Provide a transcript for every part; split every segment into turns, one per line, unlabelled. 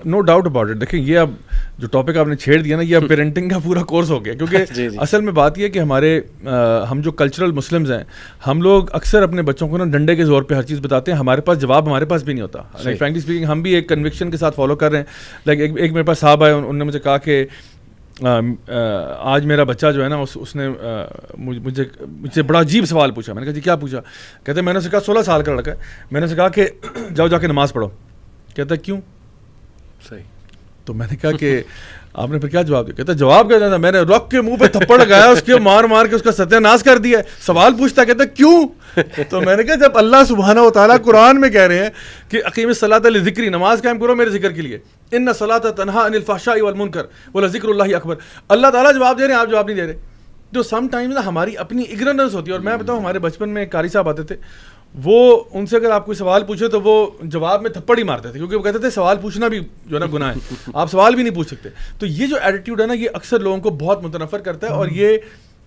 No doubt about it. دیکھیں یہ اب جو ٹاپک آپ نے چھیڑ دیا نا, یہ اب پیرنٹنگ کا پورا کورس ہو گیا, کیونکہ اصل میں بات یہ ہے کہ ہم جو کلچرل مسلمز ہیں, ہم لوگ اکثر اپنے بچوں کو نا ڈنڈے کے زور پہ ہر چیز بتاتے ہیں, ہمارے پاس جواب ہمارے پاس بھی نہیں ہوتا. لائک فرینکلی اسپیکنگ ہم بھی ایک کنوکشن کے ساتھ فالو کر رہے ہیں. لائک ایک میرے پاس صاحب آئے, انہوں نے مجھے کہا کہ آج میرا بچہ جو ہے نا اس نے مجھے بڑا عجیب سوال پوچھا. میں نے کہا جی کیا پوچھا؟ کہتے ہیں میں نے اسے کہا 16 سال کا لڑکا ہے, میں نے اسے کہا کہ جاؤ جا کے نماز پڑھو. کہتا ہے کیوں؟
صحیح.
تو میں نے کہا کہ آپ نے پھر کیا جواب دیا؟ کہتا جواب کیا تھا, میں نے رک کے منہ پہ تھپڑ لگایا, اس کے مار مار کے اس کا ستیہ ناش کر دیا. سوال پوچھتا کہتا کیوں؟ تو میں نے کہا جب اللہ سبحانہ و تعالیٰ قرآن میں کہہ رہے ہیں کہ اقیم الصلاۃ لذکری, نماز قائم کرو میرے ذکر کے لیے, ان الصلاۃ تنہا عن الفحشاء والمنکر ولذکر اللہ اکبر, اللہ تعالیٰ جواب دے رہے ہیں, آپ جواب نہیں دے رہے. تو سم ٹائمز ہماری اپنی اگنورنس ہوتی ہے. اور میں بتاؤں ہمارے بچپن میں قاری صاحب آتے تھے, وہ ان سے اگر آپ کوئی سوال پوچھے تو وہ جواب میں تھپڑ ہی مارتے تھے, کیونکہ وہ کہتے تھے سوال پوچھنا بھی جو ہے نا گناہ ہے, آپ سوال بھی نہیں پوچھ سکتے. تو یہ جو ایٹیٹیوڈ ہے نا, یہ اکثر لوگوں کو بہت متنفر کرتا ہے, اور یہ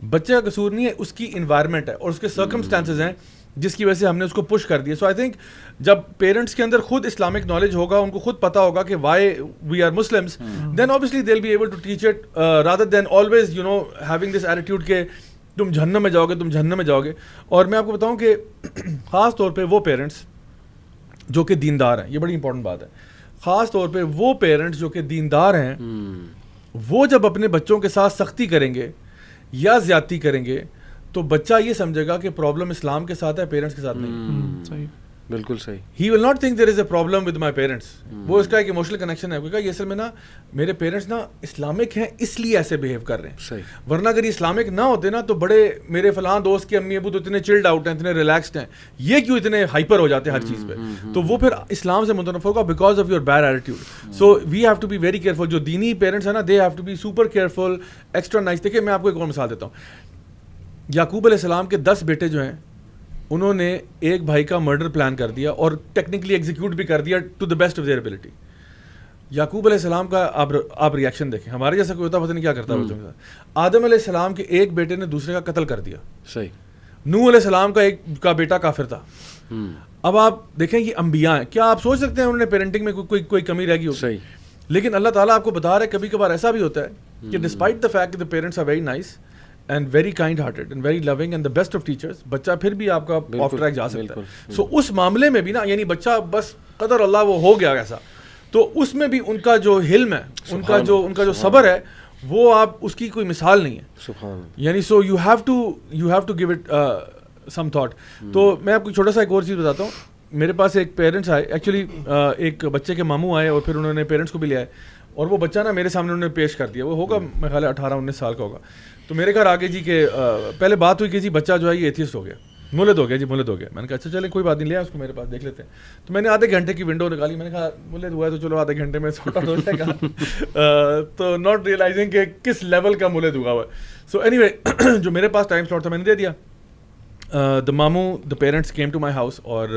بچے کا قصور نہیں ہے, اس کی انوائرمنٹ ہے اور اس کے سرکمسٹانسز ہیں جس کی وجہ سے ہم نے اس کو پش کر دیا. سو آئی تھنک جب پیرنٹس کے اندر خود اسلامک نالج ہوگا, ان کو خود پتا ہوگا کہ why we are Muslims, then obviously they'll be able to teach it rather than always having this attitude کہ تم جہنم میں جاؤ گے, تم جہنم میں جاؤ گے. اور میں آپ کو بتاؤں کہ خاص طور پہ وہ پیرنٹس جو کہ دیندار ہیں, یہ بڑی امپورٹنٹ بات ہے, خاص طور پہ وہ پیرنٹس جو کہ دیندار ہیں, وہ جب اپنے بچوں کے ساتھ سختی کریں گے یا زیادتی کریں گے تو بچہ یہ سمجھے گا کہ پرابلم اسلام کے ساتھ ہے, پیرنٹس کے ساتھ نہیں.
صحیح, بالکل صحیح.
He will not think there is a problem with my parents. وہ اس کا ایک ایموشنل کنیکشن ہے, کیونکہ یہ اصل میں نا میرے پیرنٹس نا اسلامک ہیں اس لیے ایسے بہیو کر رہے ہیں.
صحیح.
ورنہ اگر یہ اسلامک نہ ہوتے نا تو بڑے میرے فلاں دوست کے امی ابو تو اتنے چلڈ آؤٹ ہیں, اتنے ریلیکسڈ ہیں, یہ کیوں اتنے ہائپر ہو جاتے ہیں ہر چیز پہ. تو وہ پھر اسلام سے متنفر ہوگا because of your bad attitude. So we have to be very careful. جو دینی پیرنٹس ہیں نا, they have to be super careful, extra nice. دیکھیے میں آپ کو ایک اور مثال دیتا ہوں. یعقوب علیہ السلام کے 10 بیٹے جو ہیں, انہوں نے ایک بھائی کا مرڈر پلان کر دیا اور ٹیکنیکلی ایگزیکیوٹ بھی کر دیا to the best of their ability. Yaqub علیہ السلام کا آپ ریئیکشن دیکھیں, ہمارے جیسا کوئی ہوتا پتہ نہیں کیا کرتا بچوں کے ساتھ. آدم علیہ السلام کے ایک بیٹے نے دوسرے کا قتل کر دیا.
صحیح.
نوح علیہ السلام کا ایک کا بیٹا کافر تھا. اب آپ دیکھیں یہ انبیاء ہیں, کیا آپ سوچ سکتے ہیں انہوں نے پیرنٹنگ میں کوئی کمی رہ گئی ہوگی؟
صحیح.
لیکن اللہ تعالیٰ آپ کو بتا رہا ہے کبھی کبھار ایسا بھی ہوتا ہے کہ despite the fact the parents are very nice and very kind hearted and very loving and the best of teachers, بچہ پھر بھی آپ کا آف ٹریک جا سکتا ہے. سو اس معاملے میں بھی نا, یعنی بچہ بس قدر اللہ وہ ہو گیا ایسا, تو اس میں بھی ان کا جو حلم ہے, ان کا جو صبر ہے, وہ آپ اس کی کوئی مثال نہیں ہے.
سبحان.
یعنی so you have to give it some thought. تو میں آپ کو چھوٹا سا ایک اور چیز بتاتا ہوں. میرے پاس ایک پیرنٹس آئے, ایکچولی ایک بچے کے ماموں آئے اور پھر انہوں نے پیرنٹس کو بھی لے آئے, اور وہ بچہ نا میرے سامنے انہوں نے پیش کر دیا. وہ ہوگا میرے خیال ہے 18-19 سال کا ہوگا. تو میرے گھر آگے جی کہ پہلے بات ہوئی کہ جی بچہ جو ہے یہ ایتھیسٹ ہو گیا, مولد ہو گیا جی, مولد ہو گیا. میں نے کہا اچھا چلیں کوئی بات نہیں, لیا اس کو میرے پاس دیکھ لیتے ہیں. تو میں نے آدھے گھنٹے کی ونڈو نکالی, میں نے کہا مولد ہوا ہے تو چلو آدھے گھنٹے میں سارٹ آؤٹ ہو جائے گا. تو ناٹ ریئلائزنگ کہ کس لیول کا مولد ہوا ہوا ہے. سو اینی وے جو میرے پاس ٹائم سلاٹ تھا میں نے دے دیا. دا ماموں the parents came to my house, اور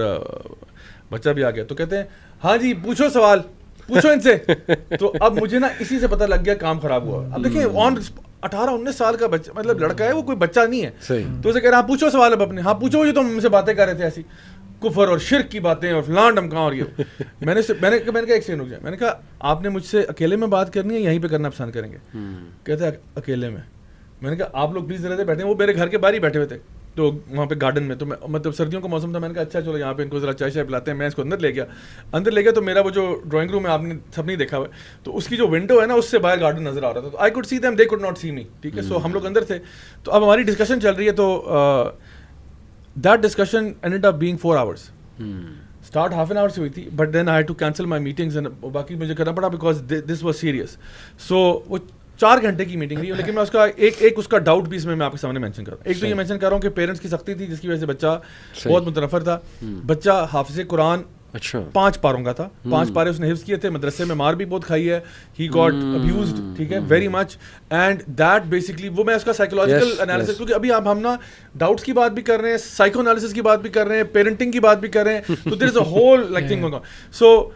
بچہ بھی آ گیا. تو کہتے ہیں ہاں جی پوچھو سوال, پوچھو ان سے. تو اب مجھے نا اسی سے پتہ لگ گیا کام خراب ہوا. اب دیکھیں 18-19 سال کا بچہ, مطلب لڑکا ہے, وہ کوئی بچہ نہیں ہے. تو اسے کہہ رہا ہاں پوچھو سوال اب اپنے, ہاں پوچھو جو تم سے باتیں کر رہے تھے ایسی کفر اور شرک کی باتیں اور فلاں ڈمکاں اور یہ. میں نے کہا ایک سیکنڈ رک جائے. میں نے کہا آپ نے مجھ سے اکیلے میں بات کرنی ہے یہیں پہ کرنا پسند کریں گے؟ کہتے ہیں اکیلے میں. میں نے کہا آپ لوگ پلیز ذرا بیٹھے ہیں. وہ میرے گھر کے باہر ہی بیٹھے ہوئے تھے, تو وہاں پہ گارڈن میں. تو مطلب سردیوں کا موسم تھا. میں نے کہا اچھا چلو یہاں پہ ان کو ذرا چائے پلاتے ہیں. میں اس کو اندر لے گیا. تو میرا وہ جو ڈرائنگ روم ہے آپ نے سب نہیں دیکھا ہوا ہے, تو اس کی جو ونڈو ہے نا اس سے باہر گارڈن نظر آ رہا تھا. تو I could see them, they could not see me. ٹھیک ہے. سو ہم لوگ اندر تھے. تو اب ہماری ڈسکشن چل رہی ہے. تو that discussion ended up being 4 hours. Start ½ hour سے ہوئی تھی, but then I had to cancel my meetings and باقی مجھے کرنا پڑا because this was serious. So وہ 4 گھنٹے کی میٹنگ رہی. لیکن میں اس کا ایک اس کا ڈاؤٹ بھی اس میں آپ کے سامنے مینشن کر رہا ہوں. ایک تو یہ مینشن کر رہا ہوں کہ پیرنٹس کی سختی تھی جس کی وجہ سے بچہ بہت متنفر تھا. بچہ حافظ قرآن 5 پاروں کا تھا. 5 پارے اس نے حفظ کیے تھے. مدرسے میں مار بھی بہت کھائی ہے. ہی گاٹ ابیوزڈ, ٹھیک ہے, very much. And that basically وہ میں اس کا سائیکولوجیکل انالیسس, کیونکہ ابھی اب ہم نا ڈاؤٹس کی بات بھی کر رہے ہیں, سائیکو انالیسس کی بات بھی کر رہے ہیں, پیرنٹنگ کی بات بھی کر رہے ہیں. تو there is a whole like thing going on. So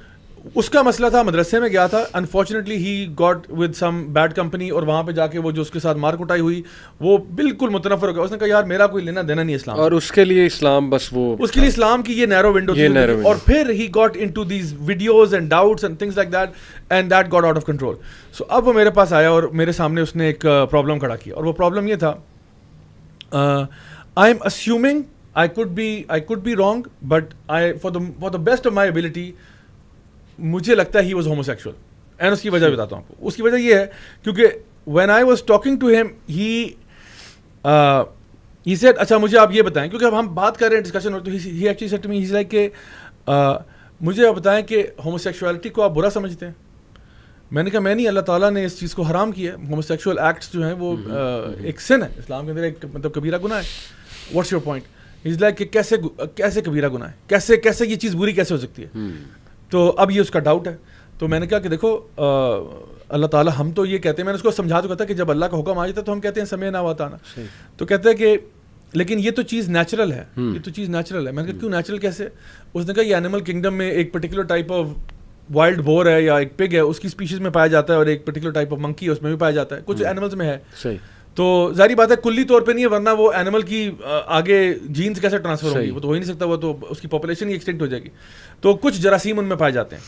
اس کا مسئلہ تھا, مدرسے میں گیا تھا, unfortunately he got with some bad company, اور وہاں پہ جا کے وہ جو اس کے ساتھ مار کٹائی ہوئی وہ بالکل متنفر ہو گیا. اس نے کہا یار میرا کوئی لینا دینا نہیں اسلام,
اور اس کے لیے اسلام بس وہ,
اس کے لیے اسلام کی یہ نیرو ونڈو تھی. اور پھر he got into these videos and doubts and things like that, and that got out of control. So اب وہ میرے پاس آیا اور میرے سامنے اس نے ایک پرابلم کھڑا کیا, اور وہ پرابلم یہ تھا, I am assuming I could be wrong, but for the best of my ability, مجھے لگتا ہے he was homosexual. and اس کی وجہ بتاتا ہوں آپ کو. اس کی وجہ یہ ہے کیونکہ when I was talking to him, he said, اچھا مجھے آپ یہ بتائیں, کیونکہ اب ہم بات کر رہے ہیں ڈسکشن, اور he actually said to me, he's like کہ مجھے آپ بتائیں کہ homosexuality کو آپ برا سمجھتے ہیں. میں نے کہا میں نہیں, اللہ تعالیٰ نے اس چیز کو حرام کیا ہے. homosexual acts جو ہیں وہ ایک سن ہے اسلام کے اندر, ایک مطلب کبیرہ گناہ ہے. what's your point? Is like کہ کیسے کبیرہ گناہ ہے, کیسے یہ چیز بری کیسے ہو سکتی ہے. تو اب یہ اس کا ڈاؤٹ ہے. تو میں نے کہا کہ دیکھو اللہ تعالیٰ, ہم تو یہ کہتے ہیں, میں نے اس کو سمجھا چکا تھا کہ جب اللہ کا حکم آ جاتا ہے تو ہم کہتے ہیں سمعنا واطعنا. تو کہتے ہیں کہ لیکن یہ تو چیز نیچرل ہے, یہ تو چیز نیچرل ہے. میں نے کہا کیوں نیچرل کیسے؟ اس نے کہا یہ اینیمل کنگڈم میں ایک particular type of wild boar ہے یا ایک پگ ہے, اس کی اسپیشیز میں پایا جاتا ہے, اور ایک پرٹیکولر ٹائپ آف منکی ہے اس میں بھی پایا جاتا ہے, کچھ اینیملز میں ہے. تو ظاہری بات ہے کلی طور پہ نہیں ہے, ورنہ وہ اینیمل کی آگے جینز کیسے ٹرانسفر ہوگی, وہ تو ہو ہی نہیں سکتا, وہ تو اس کی پاپولیشن ہی ایکسٹینٹ ہو جائے گی. تو کچھ جراثیم ان میں پائے جاتے ہیں.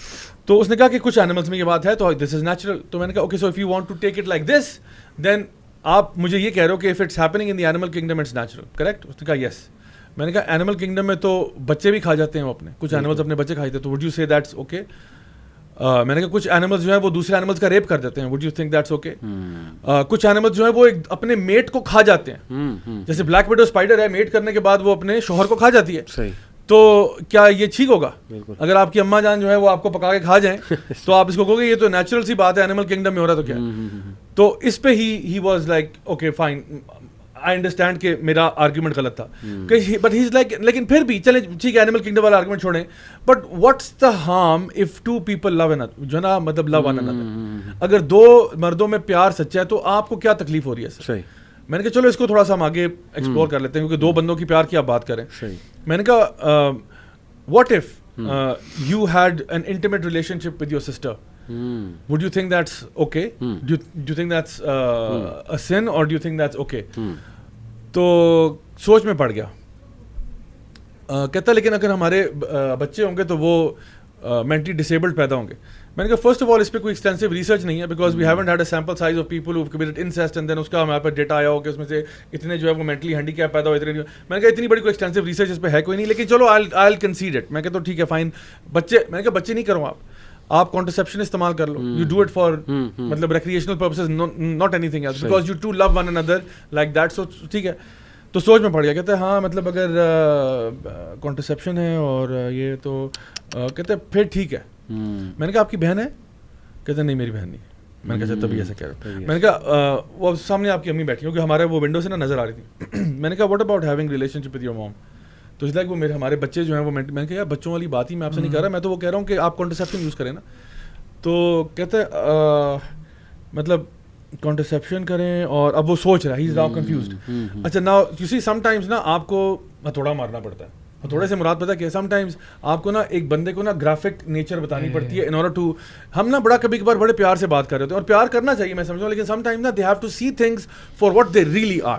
تو اس نے کہا کہ کچھ اینیملس میں یہ بات ہے, تو دس از نیچرل. تو میں نے کہا okay, so if you want to take it like this, then آپ مجھے یہ کہہ رہے ہو کہ if it's happening in the animal kingdom it's natural, correct? اس نے کہا یس. میں نے کہا اینیمل کنگڈم میں تو بچے بھی کھا جاتے ہیں, وہ اپنے کچھ اینیملس اپنے بچے کھاتے ہیں, تو وڈ یو سے دیٹس اوکے؟ میں نے کہا کچھ اینیملز جو ہیں وہ دوسرے اینیملز کا ریپ کر دیتے ہیں, would you think that's okay? کچھ اینیملز جو ہیں وہ اپنے میٹ کو کھا جاتے ہیں, جیسے بلیک ویڈو اسپائڈر ہے, میٹ کرنے کے بعد وہ اپنے شوہر کو کھا جاتی ہے. تو کیا یہ ٹھیک ہوگا؟ اگر آپ کی اماں جان جو ہے وہ آپ کو پکا کے کھا جائیں تو آپ اس کو کہو گے یہ تو نیچرل سی بات ہے, اینیمل کنگڈم میں ہو رہا تو کیا. تو اس پہ ہی was like okay fine, I understand کہ میرا آرگیومنٹ غلط تھا, بٹ ہی از لائک, لیکن پھر بھی چلیں ٹھیک ہے اینیمل کنگڈم والا آرگیومنٹ چھوڑیں, but what's the harm if two people love another, جو نا مطلب لو ون انother. اگر دو مردوں میں پیار سچا ہے تو آپ کو کیا تکلیف ہو رہی ہے سر؟ میں نے کہا چلو اس کو تھوڑا سا ہم آگے ایکسپلور کر لیتے ہیں, کیونکہ دو بندوں کی پیار کی آپ بات کریں. میں نے کہا what if you had an intimate relationship with your sister, would you think that's okay? Do you think that's a sin, or do you think that's okay? تو سوچ میں پڑ گیا. کہتا لیکن اگر ہمارے بچے ہوں گے تو وہ مینٹلی ڈسیبلڈ پیدا ہوں گے. میں نے کہا فرسٹ آف آل اس پہ کوئی ایکسٹینسو ریسرچ نہیں ہے, because we haven't had a sample size of people who committed incest, and then اس کا ہمارے پاس ڈیٹا آیا ہو کہ اس میں سے اتنے جو ہے وہ مینٹلی ہینڈی کیپ پیدا ہو, اتنے. میں نے کہا اتنی بڑی کوئی ایکسٹینسو ریسرچ اس پہ ہے کوئی نہیں, لیکن چلو آئی ول کنسیڈ اٹ. میں کہتا ہوں ٹھیک ہے فائن, بچے, میں نے کہا بچے نہیں کرو آپ کانٹرسیپشن استعمال کر لو, یو ڈو اٹ فار مطلب recreational purposes, not anything else, because you two love one another like that. So ٹھیک ہے. تو سوچ میں پڑ گیا, کہتے ہیں ہاں مطلب اگر کانٹرسیپشن ہے اور یہ تو کہتے ہیں پھر ٹھیک ہے. میں نے کہا آپ کی بہن ہے؟ کہتے ہیں نہیں میری بہن نہیں. میں نے کہا تبھی ایسا کہہ رہا. میں نے کہا وہ سامنے آپ کی امی بیٹھی کیونکہ ہمارے وہ ونڈو سے نا نظر آ رہی تھی. میں نے کہا what about having relationship with your mom? تو اس لائک وہ ہمارے بچے جو ہیں وہ, میں نے کہا یار بچوں والی بات ہی میں آپ سے نہیں کر رہا, میں تو وہ کہہ رہا ہوں کہ آپ کانٹرسیپشن یوز کریں نا. تو کہتے مطلب کانٹرسیپشن کریں, اور اب وہ سوچ رہا ہے, ہی از ناؤ کنفیوزڈ. اچھا now you see sometimes نا آپ کو ہتھوڑا مارنا پڑتا ہے. ہتھوڑے سے مراد پتا کہ سم ٹائمز آپ کو نا ایک بندے کو نا گرافک نیچر بتانی پڑتی ہے ان آرڈر ٹو, ہم نا بڑا کبھی کبھار بڑے پیار سے بات کر رہے ہوتے ہیں, اور پیار کرنا چاہیے میں سمجھتا ہوں, لیکن سم ٹائمز نا they have to see things for what they really are.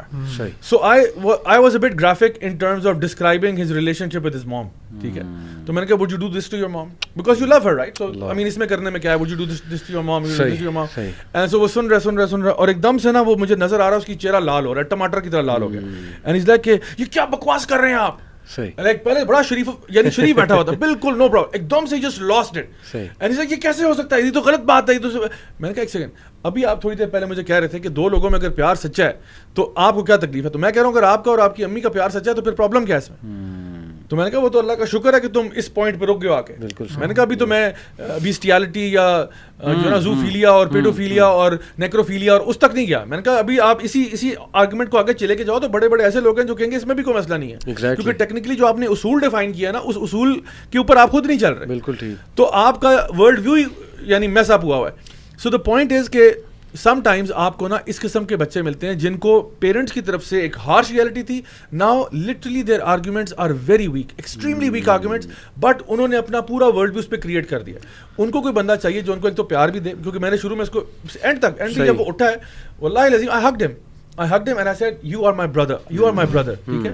So I was a bit graphic in terms of describing his relationship with his mom. ٹھیک ہے. تو میں نے کہا would you do this to your mom because you love her right, so I mean اس میں کرنے میں کیا ہے, would you do this to your mom, and so وہ سن رہا, اور ایک دم سے نا وہ مجھے نظر آ رہا ہے اس کی چہرہ لال ہو رہا ہے, ٹماٹر کی طرح لال ہو گیا. اینڈ از لائک کہ یہ کیا بکواس کر رہے ہیں آپ. لائک پہلے بڑا شریف یعنی شریف بیٹھا ہوا تھا بالکل نو پرابلم, ایک دم سے جسٹ لاسٹ اٹ, اینڈ یہ کیسے ہو سکتا ہے, یہ تو غلط بات ہے. میں نے کہا ایک سیکنڈ, ابھی آپ تھوڑی دیر پہلے مجھے کہہ رہے تھے کہ دو لوگوں میں اگر پیار سچا ہے تو آپ کو کیا تکلیف ہے. تو میں کہہ رہا ہوں اگر آپ کا اور آپ کی امی کا پیار سچا ہے تو پھر پرابلم کیا ہے اس میں. تو میں نے کہا وہ تو اللہ کا شکر ہے کہ تم اس پوائنٹ پہ رک گئے ہو آ کے. میں نے کہا ابھی تو میں بیسٹیالٹی یا جو نا زوفیلیا اور پیڈوفیلیا اور نیکروفیلیا اور اس تک نہیں گیا. میں نے کہا ابھی آپ اسی آرگومنٹ کو آگے چلے کے جاؤ تو بڑے بڑے ایسے لوگ ہیں جو کہیں گے اس میں بھی کوئی مسئلہ نہیں ہے, کیونکہ ٹیکنیکلی جو آپ نے اصول ڈیفائن کیا ہے نا اس اصول کے اوپر آپ خود نہیں چل رہے.
بالکل ٹھیک.
تو آپ کا ورلڈ ویو یعنی میس اپ ہوا ہے. سو دا پوائنٹ از کہ سم ٹائمز آپ کو نا اس قسم کے بچے ملتے ہیں جن کو پیرنٹس کی طرف سے ایک ہارش ریئلٹی تھی. Now literally their arguments are very weak, extremely weak arguments, but انہوں نے اپنا پورا ورلڈ بھی اس پہ کریٹ کر دیا. ان کو کوئی بندہ چاہیے جو ان کو ایک تو پیار بھی دے, کیونکہ میں نے شروع میں اس کو اینڈ تک جب وہ اٹھا ہے واللہ العظیم I hugged him and I said, you are my brother, ٹھیک ہے.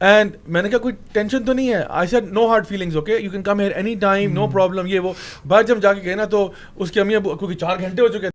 And میں نے کہا کوئی ٹینشن تو نہیں ہے. I said no hard feelings, okay, you can come here any time, no problem, یہ وہ. بعد جب جا کے گئے نا تو اس کے امی ابو, کیونکہ 4 گھنٹے ہو چکے